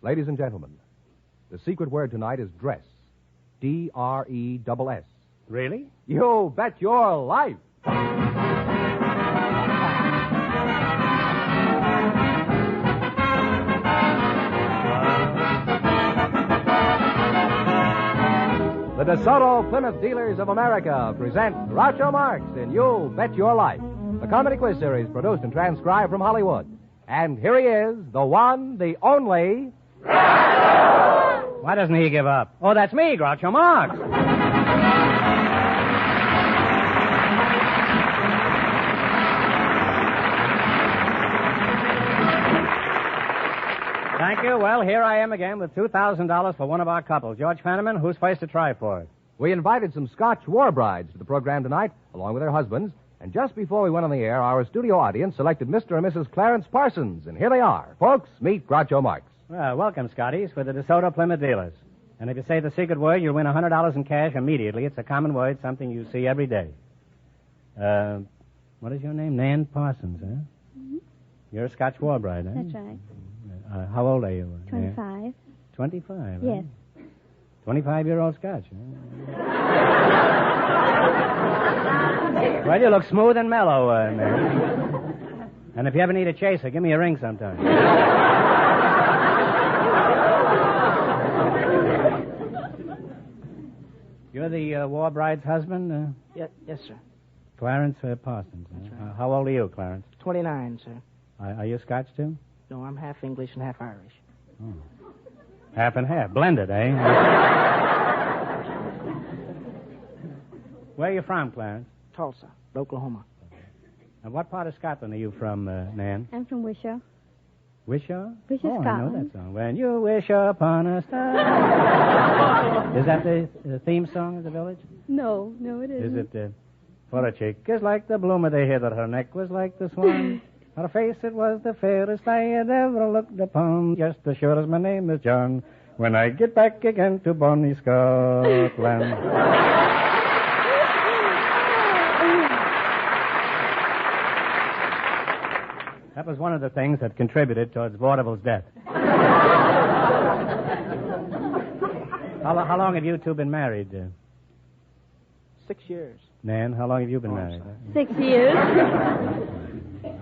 Ladies and gentlemen, the secret word tonight is dress. D-R-E-S-S. Really? You bet your life. The DeSoto Plymouth Dealers of America present Groucho Marx in You Bet Your Life, the comedy quiz series produced and transcribed from Hollywood. And here he is, the one, the only... Groucho! Why doesn't he give up? Oh, that's me, Groucho Marx. Thank you. Well, here I am again with $2,000 for one of our couples. George Fenneman, who's first to try for it? We invited some Scotch war brides to the program tonight, along with their husbands. And just before we went on the air, our studio audience selected Mr. and Mrs. Clarence Parsons. And here they are. Folks, meet Groucho Marx. Well, welcome, Scotties, for the DeSoto Plymouth Dealers. And if you say the secret word, you'll win $100 in cash immediately. It's a common word, something you see every day. What is your name? Nan Parsons, huh? Mm-hmm. You're a Scotch war bride, huh? That's right. How old are you? 25. 25? Yes. 25-year-old Scotch, huh? Well, you look smooth and mellow, man. And if you ever need a chaser, give me a ring sometime. You're the war bride's husband? Yes, sir. Clarence Parsons. That's right. How old are you, Clarence? 29, sir. Are you Scotch, too? No, I'm half English and half Irish. Oh. Half and half. Blended, eh? Where are you from, Clarence? Tulsa, Oklahoma. And what part of Scotland are you from, Nan? I'm from Wishaw. Wishaw? Wishaw, I know Scotland. that song. When you wish upon a star. Is that the theme song of the village? No, it isn't. Is it, for a chick is like the bloom of the heather, her neck was like the swan. Her face, it was the fairest I had ever looked upon. Just as sure as my name is John, when I get back again to bonny Scotland. That was one of the things that contributed towards Vaudeville's death. How long have you two been married? 6 years. Nan, how long have you been married? 6 years.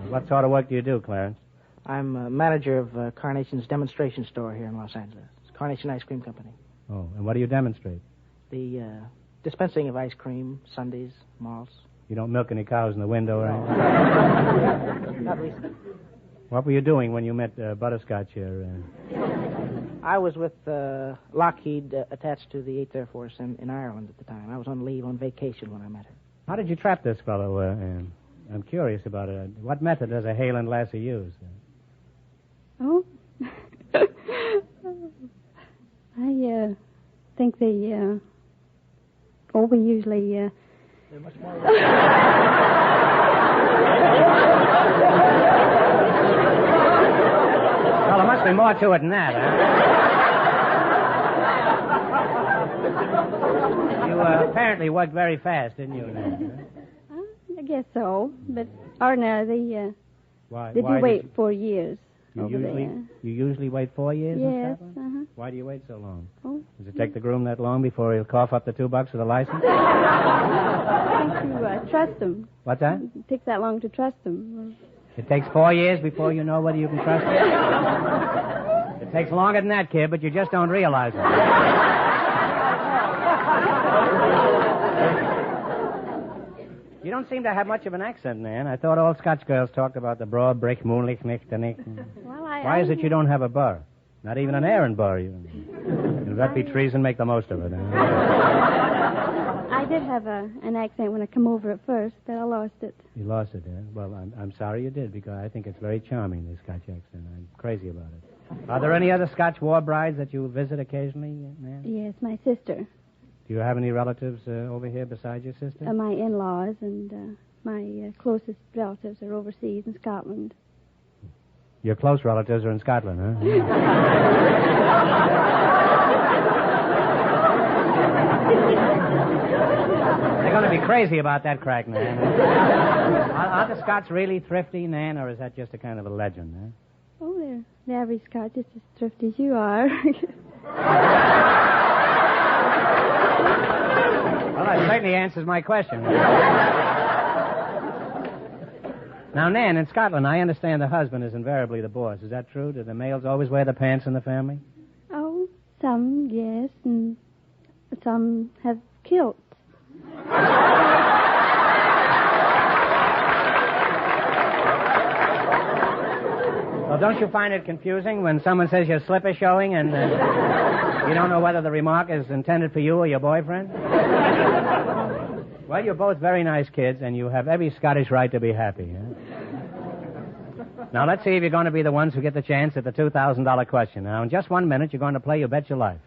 What sort of work do you do, Clarence? I'm manager of Carnation's demonstration store here in Los Angeles. It's Carnation Ice Cream Company. Oh, and what do you demonstrate? The dispensing of ice cream, sundaes, malts. You don't milk any cows in the window or anything? Not recently. What were you doing when you met Butterscotch here? I was with Lockheed attached to the 8th Air Force in Ireland at the time. I was on leave on vacation when I met her. How did you trap this fellow? I'm curious about it. What method does a Hayland lassie use? Oh? I think we usually... They're much more... Well, there must be more to it than that, huh? You apparently worked very fast, didn't you, Nan? I guess so, but ordinarily, Why did you wait you... 4 years You over usually, there? You usually wait 4 years in Yes, Scotland? Why do you wait so long? Oh. Does it take the groom that long before he'll cough up the $2 for the license? I think you trust them. What's that? It takes that long to trust them. It takes 4 years before you know whether you can trust him? It takes longer than that, kid, but you just don't realize it. You don't seem to have much of an accent, Nan. I thought all Scotch girls talked about the broad brick, moonlich, nick, the nick. Well, Why is it you don't have a burr? Not even an errand burr. If that be treason, make the most of it. I did have an accent when I come over at first, but I lost it. You lost it, eh? Well, I'm sorry you did, because I think it's very charming, this Scotch accent. I'm crazy about it. Are there any other Scotch war brides that you visit occasionally, Nan? Yes, my sister. Do you have any relatives over here besides your sister? My in-laws and my closest relatives are overseas in Scotland. Your close relatives are in Scotland, huh? They're going to be crazy about that crack, Nan. Are the Scots really thrifty, Nan, or is that just a kind of a legend, huh? Oh, they're the average Scot, just as thrifty as you are. Well, that certainly answers my question. Now, Nan, in Scotland, I understand the husband is invariably the boss. Is that true? Do the males always wear the pants in the family? Oh, some, yes, and some have kilts. Well, don't you find it confusing when someone says your slip is showing and you don't know whether the remark is intended for you or your boyfriend? Well, you're both very nice kids, and you have every Scottish right to be happy. Huh? Now, let's see if you're going to be the ones who get the chance at the $2,000 question. Now, in just 1 minute, you're going to play You Bet Your Life.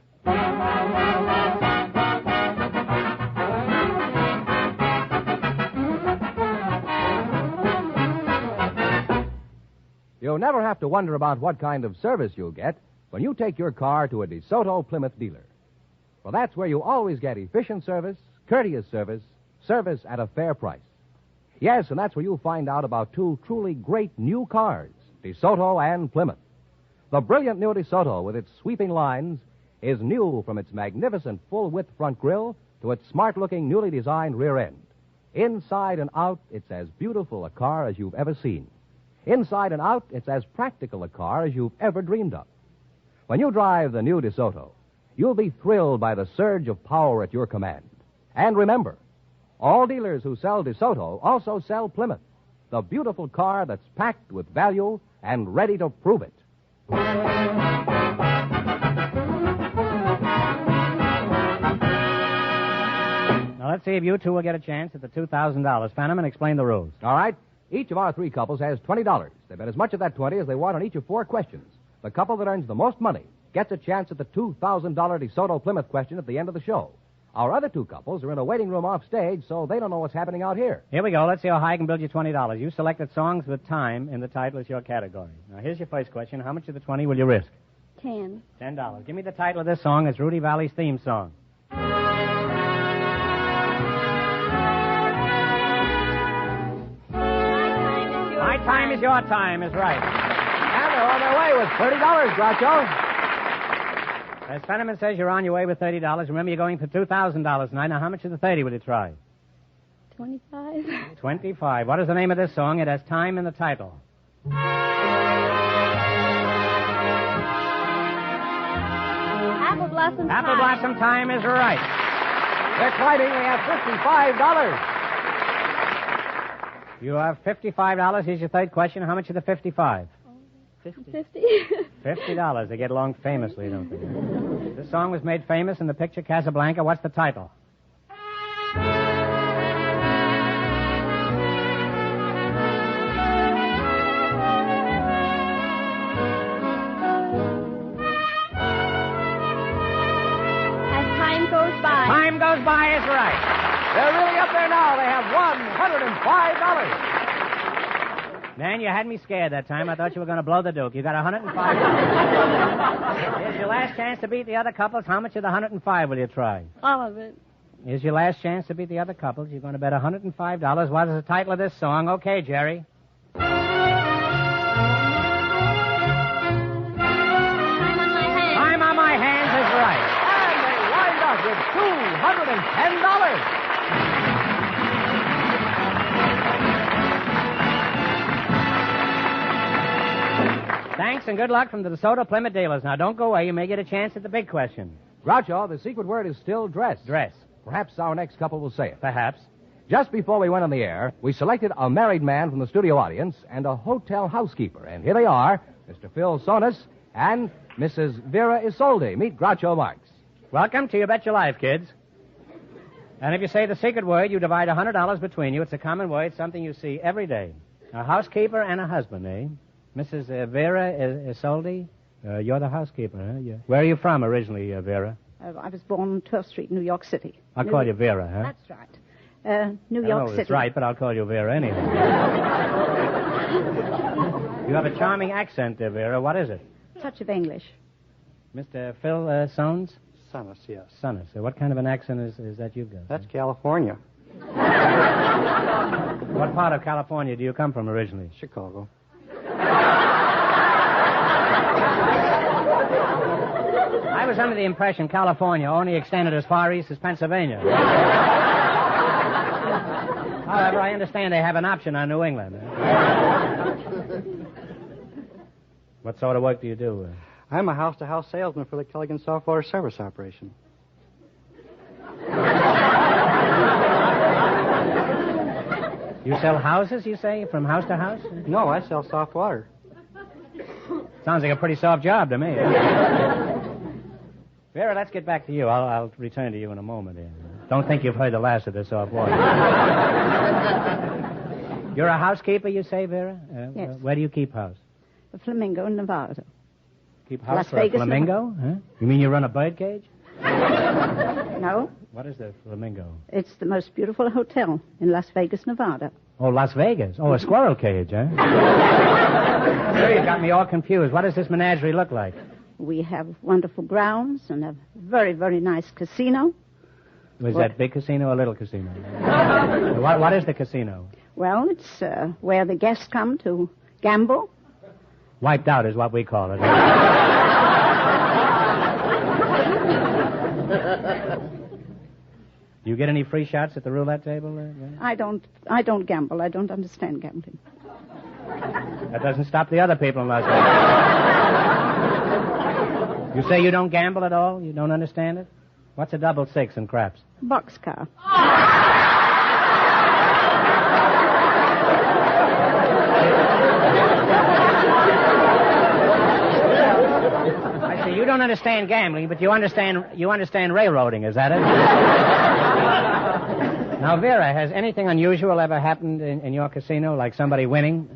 You'll never have to wonder about what kind of service you'll get when you take your car to a DeSoto Plymouth dealer. Well, that's where you always get efficient service, courteous service, service at a fair price. Yes, and that's where you'll find out about two truly great new cars, DeSoto and Plymouth. The brilliant new DeSoto, with its sweeping lines, is new from its magnificent full-width front grille to its smart-looking, newly designed rear end. Inside and out, it's as beautiful a car as you've ever seen. Inside and out, it's as practical a car as you've ever dreamed of. When you drive the new DeSoto, you'll be thrilled by the surge of power at your command. And remember, all dealers who sell DeSoto also sell Plymouth, the beautiful car that's packed with value and ready to prove it. Now, let's see if you two will get a chance at the $2,000. Fenneman, explain the rules. All right? Each of our three couples has $20. They bet as much of that 20 as they want on each of 4 questions. The couple that earns the most money gets a chance at the $2,000 DeSoto Plymouth question at the end of the show. Our other 2 couples are in a waiting room off stage, so they don't know what's happening out here. Here we go. Let's see how high I can build you $20. You selected songs with time in the title as your category. Now, here's your first question. How much of the 20 will you risk? 10. $10. Give me the title of this song. It's Rudy Valley's theme song. My time is your time is right. And they're on their way with $30, Groucho. As Fenneman says, you're on your way with $30. Remember, you're going for $2,000 tonight. Now, how much of the 30 will you try? 25. 25. What is the name of this song? It has time in the title. Apple Blossom Time. Apple Blossom Time is right. They're climbing. They have $55. You have $55. Here's your third question. How much of the 55? 50. $50. They get along famously, don't they? This song was made famous in the picture Casablanca. What's the title? As time goes by. Time goes by is right. They're really up there now. They have $105. Man, you had me scared that time. I thought you were going to blow the Duke. You got $105. Here's your last chance to beat the other couples. How much of the 105 will you try? All of it. Here's your last chance to beat the other couples. You're going to bet $105. What is the title of this song? Okay, Jerry. Time on my hands is right. And they wind up with $210. Thanks and good luck from the DeSoto Plymouth dealers. Now, don't go away. You may get a chance at the big question. Groucho, the secret word is still dress. Dress. Perhaps our next couple will say it. Perhaps. Just before we went on the air, we selected a married man from the studio audience and a hotel housekeeper. And here they are, Mr. Phil Sonis and Mrs. Vera Isolde. Meet Groucho Marx. Welcome to You Bet Your Life, kids. And if you say the secret word, you divide $100 between you. It's a common word, something you see every day. A housekeeper and a husband, eh? Mrs. Vera Isolde, you're the housekeeper, huh? Yeah. Where are you from originally, Vera? I was born on 12th Street, New York City. I'll call you Vera, huh? That's right. New York City. That's right, but I'll call you Vera anyway. You have a charming accent there, Vera. What is it? Touch of English. Mr. Phil Sones? Sardis, yes. Sones. What kind of an accent is that you've got? That's California. What part of California do you come from originally? Chicago. I was under the impression California only extended as far east as Pennsylvania. However, I understand they have an option on New England. What sort of work do you do? I'm a house-to-house salesman for the Culligan Saltwater Service Operation. You sell houses, you say, from house to house? No, I sell soft water. Sounds like a pretty soft job to me. Vera, let's get back to you. I'll return to you in a moment. Don't think you've heard the last of the soft water. You're a housekeeper, you say, Vera? Yes. Where do you keep house? The Flamingo in Nevada. Keep house Las for Vegas, a flamingo? Huh? You mean you run a bird cage? No, What is the flamingo? it's the most beautiful hotel in Las Vegas, Nevada. Oh, Las Vegas. Oh, a squirrel cage, huh? Sir, you got me all confused. What does this menagerie look like? We have wonderful grounds and a very, very nice casino. Was that big casino or little casino? What is the casino? Well, it's where the guests come to gamble. Wiped out is what we call it. Do you get any free shots at the roulette table? I don't gamble. I don't understand gambling. That doesn't stop the other people in Las Vegas. You say you don't gamble at all? You don't understand it? What's a 6 in craps? Boxcar. I see. You don't understand gambling, but you understand railroading. Is that it? Now, Vera, has anything unusual ever happened in your casino, like somebody winning?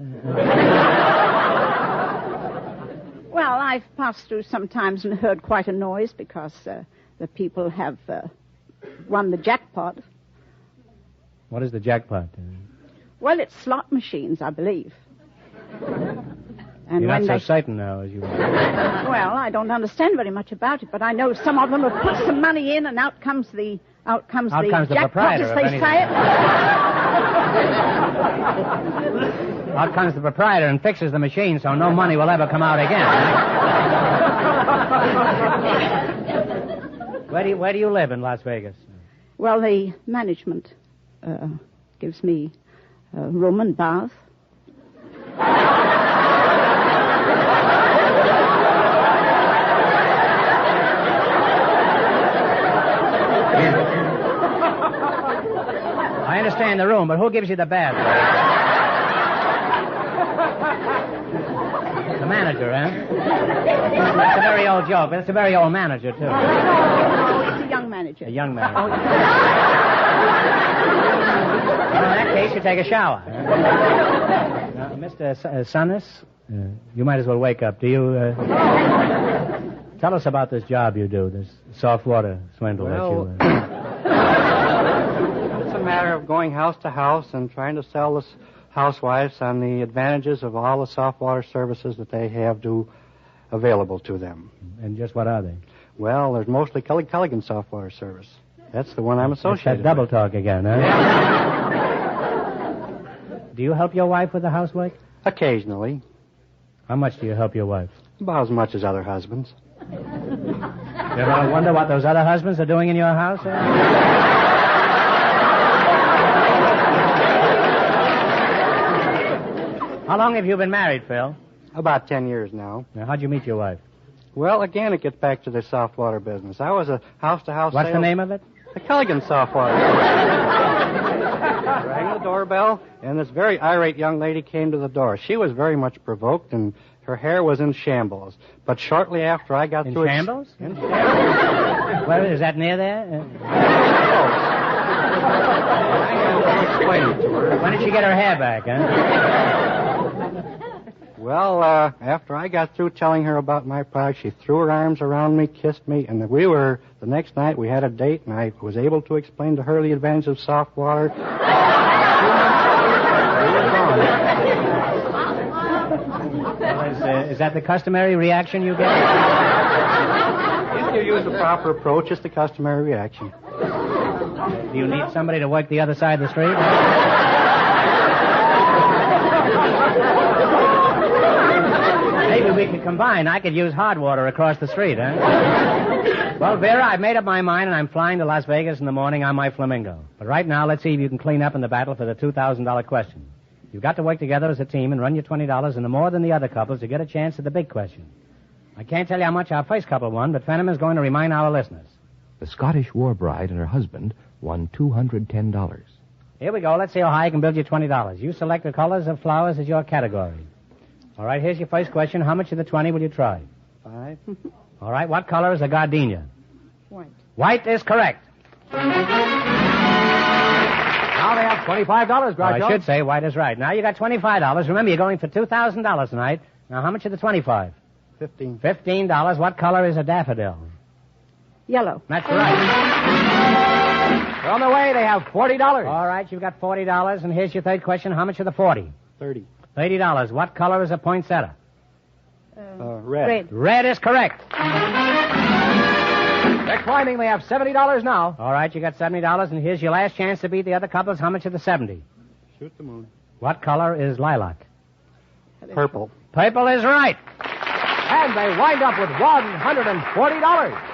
Well, I've passed through sometimes and heard quite a noise because the people have won the jackpot. What is the jackpot? Well, it's slot machines, I believe. And You're when not so certain now as you were. Well, I don't understand very much about it, but I know some of them have put some money in, and out comes the jackpot, proprietor, as if they anything. say it. Out comes the proprietor and fixes the machine so no money will ever come out again. Where do you live in Las Vegas? Well, the management gives me a room and bath. I understand the room, but who gives you the bath? The manager, eh? That's a very old joke, but it's a very old manager, too. Oh, it's a young manager. A young manager. Well, in that case, you take a shower. Now, Mr. Sardis, you might as well wake up. Do you... Tell us about this job you do, this soft water swindle that you... It's a matter of going house to house and trying to sell the housewives on the advantages of all the soft water services that they have available to them. And just what are they? Well, there's mostly Culligan soft water service. That's the one I'm associated That's that double with. talk again, huh? Do you help your wife with the housework? Occasionally. How much do you help your wife? About as much as other husbands. You ever wonder what those other husbands are doing in your house? How long have you been married, Phil? About 10 years now. Now, how'd you meet your wife? Well, again, it gets back to the soft water business. I was a house-to-house What's the name of it? The Culligan soft water. Rang the doorbell, and this very irate young lady came to the door. She was very much provoked, and her hair was in shambles. But shortly after I got In through... shambles? In shambles. Where is that near there? Explain it to her. When did she get her hair back, huh? Well, after I got through telling her about my product, she threw her arms around me, kissed me, and the next night we had a date, and I was able to explain to her the advantages of soft water. Well, is that the customary reaction you get? If you use the proper approach, it's the customary reaction. Do you need somebody to work the other side of the street? Maybe we we could combine. I could use hard water across the street, huh? Well, Vera, I've made up my mind, and I'm flying to Las Vegas in the morning on my Flamingo. But right now, let's see if you can clean up in the battle for the $2,000 question. You've got to work together as a team and run your $20 into more than the other couples to get a chance at the big question. I can't tell you how much our first couple won, but Fenneman's going to remind our listeners. The Scottish war bride and her husband won $210. Here we go. Let's see how high I can build you $20. You select the colors of flowers as your category. All right, here's your first question. How much of the 20 will you try? 5. All right, what color is a gardenia? White. White is correct. Now they have $25, Groucho. Well, I should say white is right. Now you got $25. Remember, you're going for $2,000 tonight. Now, how much of the 25? 15. $15. What color is a daffodil? Yellow. That's right. They're on their way. They have $40. All right, you've got $40. And here's your third question. How much of the 40? 30. $30. What color is a poinsettia? Red. Red is correct. They're climbing. They have $70 now. All right, you got $70. And here's your last chance to beat the other couples. How much of the 70? Shoot the moon. What color is lilac? Purple. Purple is right. And they wind up with $140.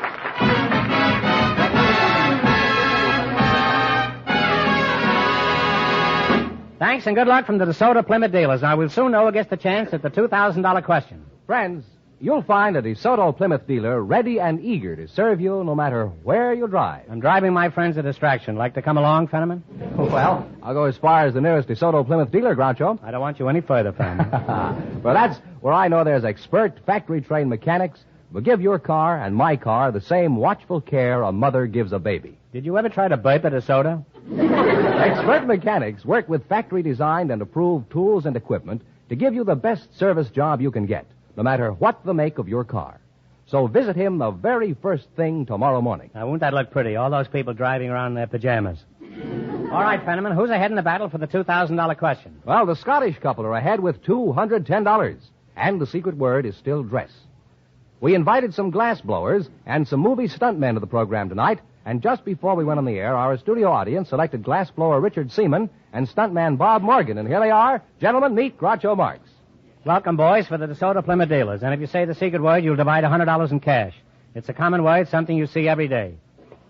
Thanks and good luck from the DeSoto Plymouth dealers. Now, we'll soon know who gets the chance at the $2,000 question. Friends, you'll find a DeSoto Plymouth dealer ready and eager to serve you no matter where you drive. I'm driving my friends a distraction. Like to come along, Fenneman? Well, I'll go as far as the nearest DeSoto Plymouth dealer, Groucho. I don't want you any further, Fenneman. Well, that's where I know there's expert factory-trained mechanics who give your car and my car the same watchful care a mother gives a baby. Did you ever try to burp at a soda? Expert mechanics work with factory-designed and approved tools and equipment to give you the best service job you can get, no matter what the make of your car. So visit him the very first thing tomorrow morning. Now, won't that look pretty? All those people driving around in their pajamas. All right, Fenneman, who's ahead in the battle for the $2,000 question? Well, the Scottish couple are ahead with $210, and the secret word is still dress. We invited some glass blowers and some movie stuntmen to the program tonight, and just before we went on the air, our studio audience selected glass blower Richard Seaman and stuntman Bob Morgan. And here they are. Gentlemen, meet Groucho Marx. Welcome, boys, for the DeSoto Plymouth dealers. And if you say the secret word, you'll divide $100 in cash. It's a common word, something you see every day.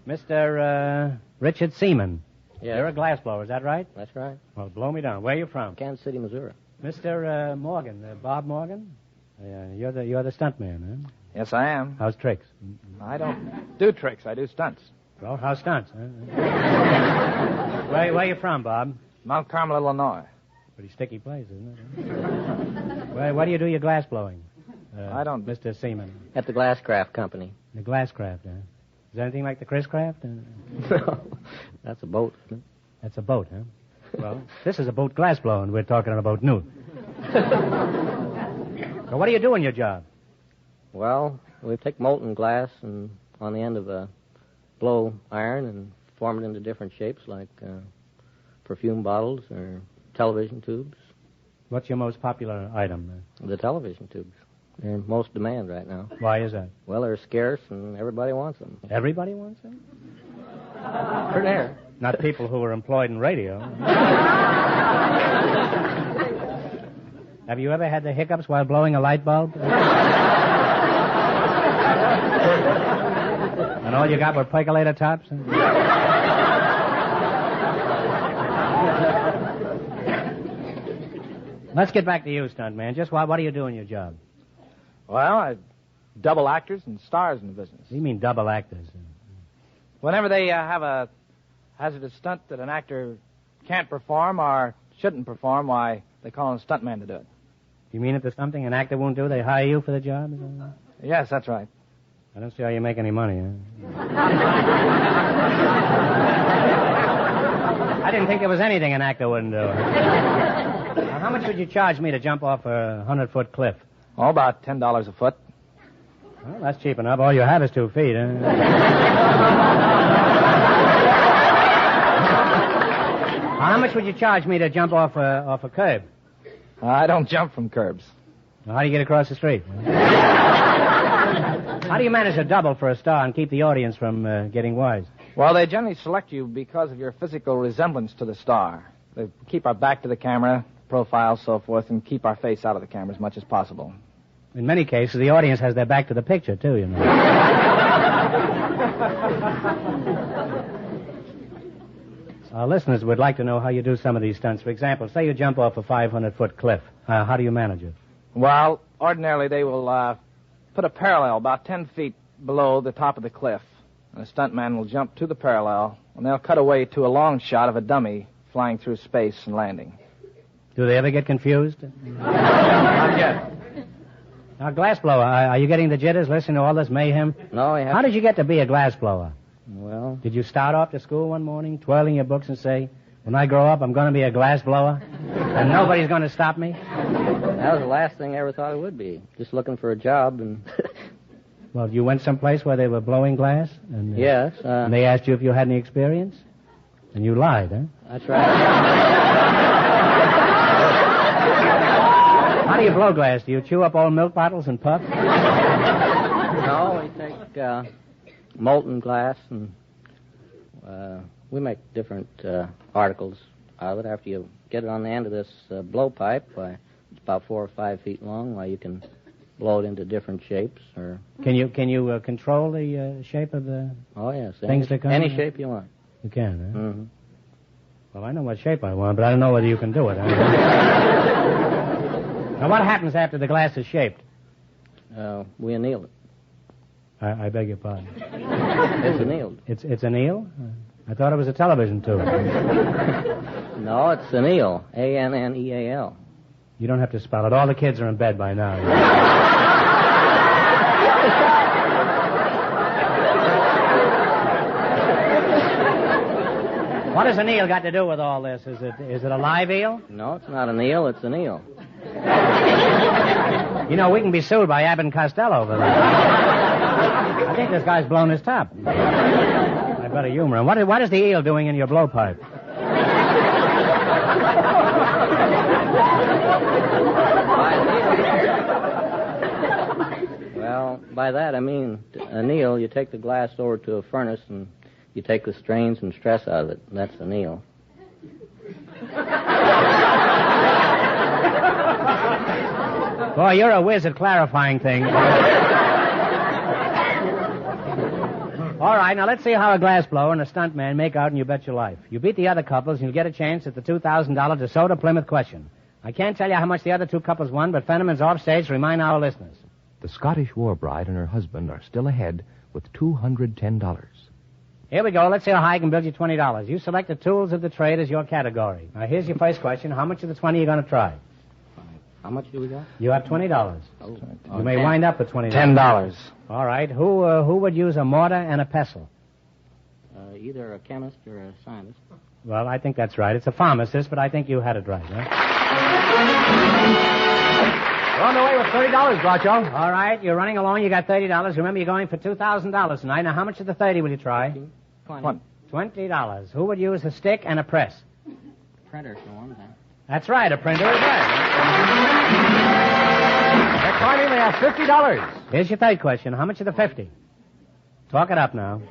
Mr. Richard Seaman. Yes. You're a glass blower, is that right? That's right. Well, blow me down. Where are you from? Kansas City, Missouri. Mr. Morgan, Bob Morgan? You're the stuntman, huh? Yes, I am. How's tricks? I don't do tricks. I do stunts. Well, how's stunts, huh? Where are you from, Bob? Mount Carmel, Illinois. Pretty sticky place, isn't it? Where do you do your glass blowing? I don't... Mr. Seaman. At the Glasscraft Company. The Glasscraft, huh? Is that anything like the Chris Craft? No. That's a boat, isn't it? That's a boat, huh? Well, this is a boat glass blowing. We're talking about new. So what do you do in your job? Well, we take molten glass and on the end of a blow iron and form it into different shapes like perfume bottles or television tubes. What's your most popular item? The television tubes. They're in most demand right now. Why is that? Well, they're scarce and everybody wants them. Everybody wants them? For there. Not people who are employed in radio. Have you ever had the hiccups while blowing a light bulb? And all you got were percolator tops? Let's get back to you, stuntman. Just what do you do in your job? Well, I double actors and stars in the business. You mean double actors? Whenever they have a hazardous stunt that an actor can't perform or shouldn't perform, why, they call a stuntman to do it. You mean if there's something an actor won't do, they hire you for the job? Yes, that's right. I don't see how you make any money, huh? I didn't think there was anything an actor wouldn't do. Now, how much would you charge me to jump off a 100-foot cliff? Oh, about $10 a foot. Well, that's cheap enough. All you have is 2 feet, huh? How much would you charge me to jump off a curb? I don't jump from curbs. Well, how do you get across the street? How do you manage to double for a star and keep the audience from getting wise? Well, they generally select you because of your physical resemblance to the star. They keep our back to the camera, profile, so forth, and keep our face out of the camera as much as possible. In many cases, the audience has their back to the picture, too, you know. Our listeners would like to know how you do some of these stunts. For example, say you jump off a 500-foot cliff. How do you manage it? Well, ordinarily they will put a parallel about 10 feet below the top of the cliff. And the stuntman will jump to the parallel, and they'll cut away to a long shot of a dummy flying through space and landing. Do they ever get confused? Not yet. Now, glassblower, are you getting the jitters listening to all this mayhem? No, I have. How did you get to be a glassblower? Well, Did you start off to school one morning, twirling your books and say, when I grow up, I'm going to be a glassblower, and nobody's going to stop me? that was the last thing I ever thought it would be. Just looking for a job, and Well, you went someplace where they were blowing glass? And, yes. And they asked you if you had any experience? And you lied, huh? That's right. How do you blow glass? Do you chew up old milk bottles and puff? No, we take molten glass, and we make different articles out of it. After you get it on the end of this blowpipe, it's about 4 or 5 feet long, where you can blow it into different shapes. Or Can you control the shape of the... Oh, yes. Things to come? Any shape you want. You can, huh? Mm-hmm. Well, I know what shape I want, but I don't know whether you can do it. Now, what happens after the glass is shaped? We anneal it. I beg your pardon. It's annealed. It's an eel? I thought it was a television tube. No, it's anneal. A-N-N-E-A-L. You don't have to spell it. All the kids are in bed by now. What has an eel got to do with all this? Is it a live eel? No, it's not an eel. It's an eel. You know, we can be sued by Abbott and Costello over that. I think this guy's blown his top. I better humor him. What is the eel doing in your blowpipe? Well, by that I mean anneal. You take the glass over to a furnace and you take the strains and stress out of it. That's anneal. Boy, you're a whiz at clarifying things. All right, now let's see how a glassblower and a stuntman make out, and you bet your life. You beat the other couples, and you'll get a chance at the $2,000 DeSoto Plymouth question. I can't tell you how much the other two couples won, but Fenneman's off stage to remind our listeners. The Scottish war bride and her husband are still ahead with $210. Here we go. Let's see how high I can build you $20. You select the tools of the trade as your category. Now, here's your first question. How much of the 20 are you going to try? How much do we got? You have $20. You may wind up with $20. $10. All right. Who would use a mortar and a pestle? Either a chemist or a scientist. Well, I think that's right. It's a pharmacist, but I think you had it right, huh? You're on the way with $30, Groucho. All right. You're running along. You got $30. Remember, you're going for $2,000 tonight. Now, how much of the 30 will you try? 20. $20. Who would use a stick and a press? Printer for one thing. That's right. A printer is right. They're climbing. They have $50. Here's your third question. How much of the 50? Talk it up now. 25.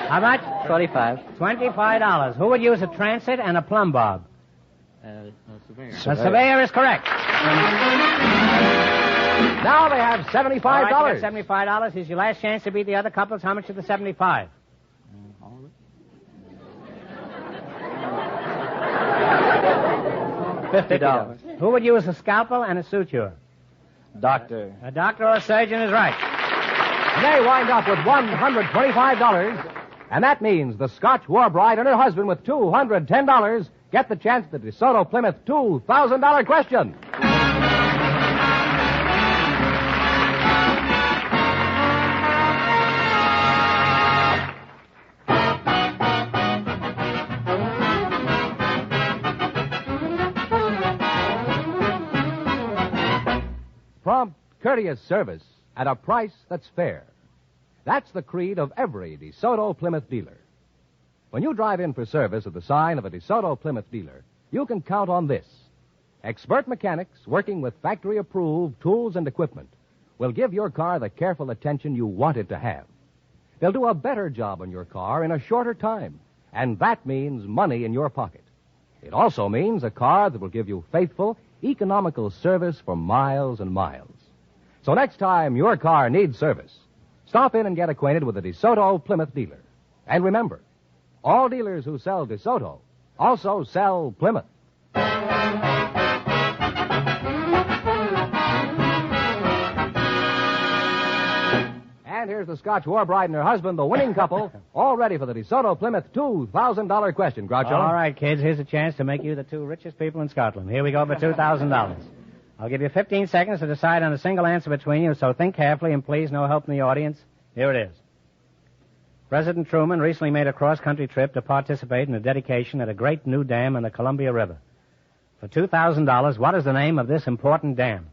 How much? 25. $25. Who would use a transit and a plumb bob? A surveyor. A surveyor is correct. Now they have $75. All right, you got $75. Here's your last chance to beat the other couples. How much of the 75? All of it? $50. Who would use a scalpel and a suture? Doctor. A doctor or a surgeon is right. And they wind up with $125. And that means the Scotch war bride and her husband with $210 get the chance at the DeSoto Plymouth $2,000 question. Prompt, courteous service at a price that's fair. That's the creed of every DeSoto Plymouth dealer. When you drive in for service at the sign of a DeSoto Plymouth dealer, you can count on this. Expert mechanics working with factory-approved tools and equipment will give your car the careful attention you want it to have. They'll do a better job on your car in a shorter time, and that means money in your pocket. It also means a car that will give you faithful, economical service for miles and miles. So next time your car needs service, stop in and get acquainted with a DeSoto Plymouth dealer. And remember, all dealers who sell DeSoto also sell Plymouth. And here's the Scotch war bride and her husband, the winning couple, all ready for the DeSoto Plymouth $2,000 question, Groucho. All right, kids, here's a chance to make you the two richest people in Scotland. Here we go for $2,000. I'll give you 15 seconds to decide on a single answer between you, so think carefully and please no help from the audience. Here it is. President Truman recently made a cross-country trip to participate in a dedication at a great new dam in the Columbia River. For $2,000, what is the name of this important dam?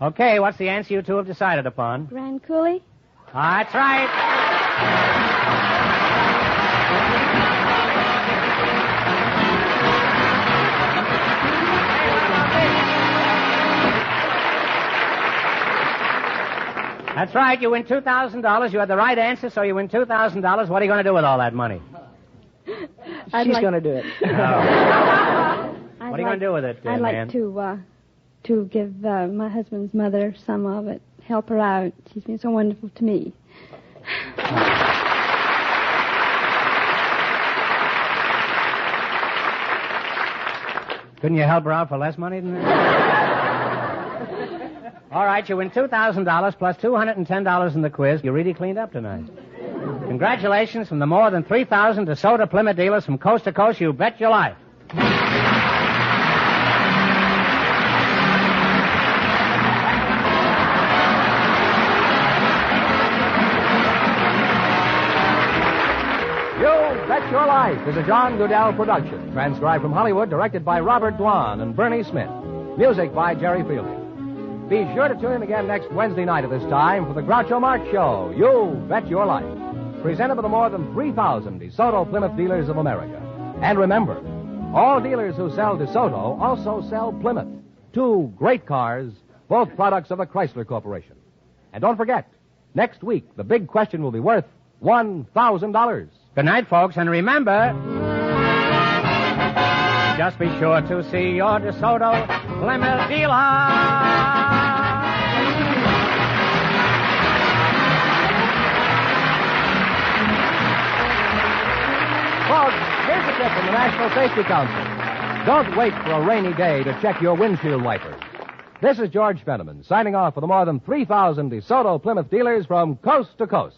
Okay, what's the answer you two have decided upon? Grand Coulee? That's right. That's right, you win $2,000. You had the right answer, so you win $2,000. What are you going to do with all that money? She's going to do it. What are you going to do with it, I'd man? like to give my husband's mother some of it, help her out. She's been so wonderful to me. Couldn't you help her out for less money than that? All right, you win $2,000 plus $210 in the quiz. You really cleaned up tonight. Congratulations from the more than 3,000 DeSoto Plymouth dealers from coast to coast. You bet your life. You Bet Your Life is a John Goodell production, transcribed from Hollywood, directed by Robert Dwan and Bernie Smith. Music by Jerry Fielding. Be sure to tune in again next Wednesday night at this time for the Groucho Marx Show, You Bet Your Life, presented by the more than 3,000 DeSoto Plymouth dealers of America. And remember, all dealers who sell DeSoto also sell Plymouth, two great cars, both products of the Chrysler Corporation. And don't forget, next week the big question will be worth $1,000. Good night, folks, and remember, just be sure to see your DeSoto Plymouth dealer. Folks, here's a tip from the National Safety Council. Don't wait for a rainy day to check your windshield wipers. This is George Fenneman signing off for the more than 3,000 DeSoto Plymouth dealers from coast to coast.